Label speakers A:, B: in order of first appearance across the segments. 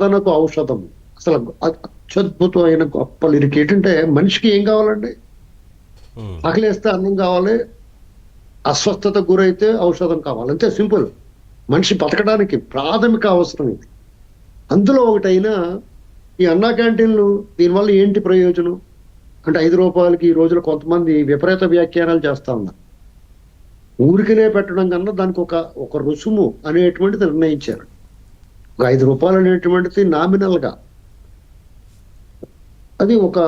A: సాధనకు ఔషధం. అసలు అత్యద్భుతమైన గొప్ప లిరిక్ ఏంటంటే, మనిషికి ఏం కావాలండి? ఆకలేస్తే అన్నం కావాలి, అస్వస్థతకు గురైతే ఔషధం కావాలి, అంతే సింపుల్. మనిషి బతకడానికి ప్రాథమిక అవసరం ఇది. అందులో ఒకటైనా ఈ అన్నా క్యాంటీన్లు దీనివల్ల ఏంటి ప్రయోజనం అంటే, ₹5కి ఈ రోజున కొంతమంది విపరీత వ్యాఖ్యానాలు చేస్తా ఉన్నారు. ఊరికనే పెట్టడం కన్నా దానికి ఒక రుసుము అనేటువంటిది నిర్ణయించారు. ఒక ₹5 అనేటువంటిది నామినల్గా, అది ఒక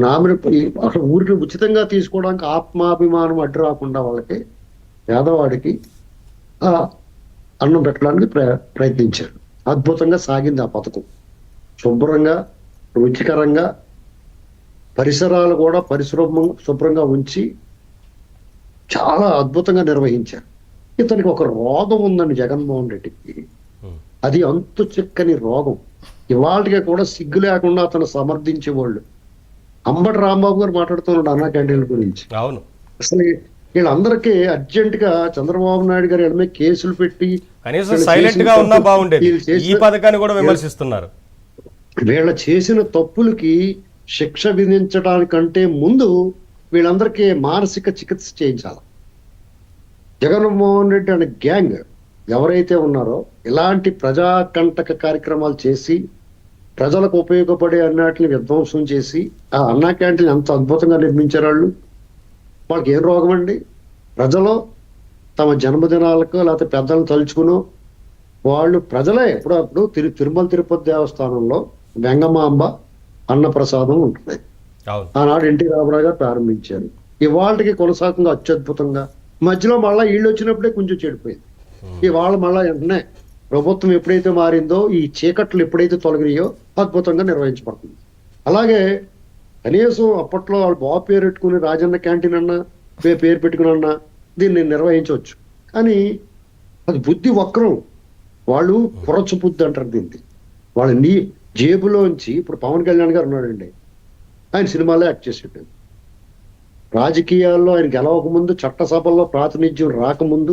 A: నామినల్. అసలు ఊరికి ఉచితంగా తీసుకోవడానికి ఆత్మాభిమానం అడ్డు రాకుండా వాళ్ళకి, పేదవాడికి ఆ అన్నం పెట్టడానికి ప్రయత్నించారు. అద్భుతంగా సాగింది ఆ పథకం. శుభ్రంగా, రుచికరంగా, పరిసరాలు కూడా శుభ్రంగా ఉంచి చాలా అద్భుతంగా నిర్వహించారు. ఇతనికి ఒక రోగం ఉందండి జగన్మోహన్ రెడ్డికి. అది అంతు చిక్కని రోగం. ఇవాళకి కూడా సిగ్గు లేకుండా అతను సమర్థించేవాళ్ళు. అంబటి రాంబాబు గారు మాట్లాడుతున్నాడు అన్నా క్యాంటీన్ల గురించి.
B: అవును,
A: అసలు వీళ్ళందరికీ అర్జెంట్ గా చంద్రబాబు నాయుడు గారి మీద కేసులు పెట్టి,
B: కనీసం సైలెంట్ గా ఉన్నా బాగుండేది. ఈ పథకాన్ని కూడా విమర్శిస్తున్నారు.
A: వీళ్ళ చేసిన తప్పులకి శిక్ష విధించడానికంటే ముందు వీళ్ళందరికీ మానసిక చికిత్స చేయించాలి. జగన్మోహన్ రెడ్డి అనే గ్యాంగ్ ఎవరైతే ఉన్నారో ఇలాంటి ప్రజాకంటక కార్యక్రమాలు చేసి ప్రజలకు ఉపయోగపడే అన్నిటిని విధ్వంసం చేసి ఆ అన్నా క్యాంటీన్ ఎంత అద్భుతంగా నిర్మించారు వాళ్ళు. వాళ్ళకి ఏం రోగం అండి? ప్రజలు తమ జన్మదినాలకు లేకపోతే పెద్దలను తలుచుకును వాళ్ళు ప్రజలే ఎప్పుడప్పుడు తిరుమల తిరుపతి దేవస్థానంలో వెంగమాంబ అన్నప్రసాదం ఉంటుంది. ఆనాడు ఎన్టీ రామారావు గారు ప్రారంభించారు. ఇవాళకి కొనసాగంగా అత్యద్భుతంగా, మధ్యలో మళ్ళా వీళ్ళు వచ్చినప్పుడే కొంచెం చెడిపోయింది. ఇవాళ మళ్ళా వెంటనే ప్రభుత్వం ఎప్పుడైతే మారిందో, ఈ చీకట్లు ఎప్పుడైతే తొలగినాయో అద్భుతంగా నిర్వహించబడుతుంది. అలాగే కనీసం అప్పట్లో వాళ్ళు బాబు పేరు పెట్టుకుని రాజన్న క్యాంటీన్ అన్నా పేరు పెట్టుకుని అన్నా దీన్ని నిర్వహించవచ్చు. కానీ అది బుద్ధి వక్రం. వాళ్ళు పురచు బుద్ధి అంటారు దీన్ని. వాళ్ళ జేబులోంచి, ఇప్పుడు పవన్ కళ్యాణ్ గారు ఉన్నాడండి, ఆయన సినిమాలో యాక్ట్ చేసేటండి. రాజకీయాల్లో ఆయన గెలవకముందు, చట్టసభల్లో ప్రాతినిధ్యం రాకముందు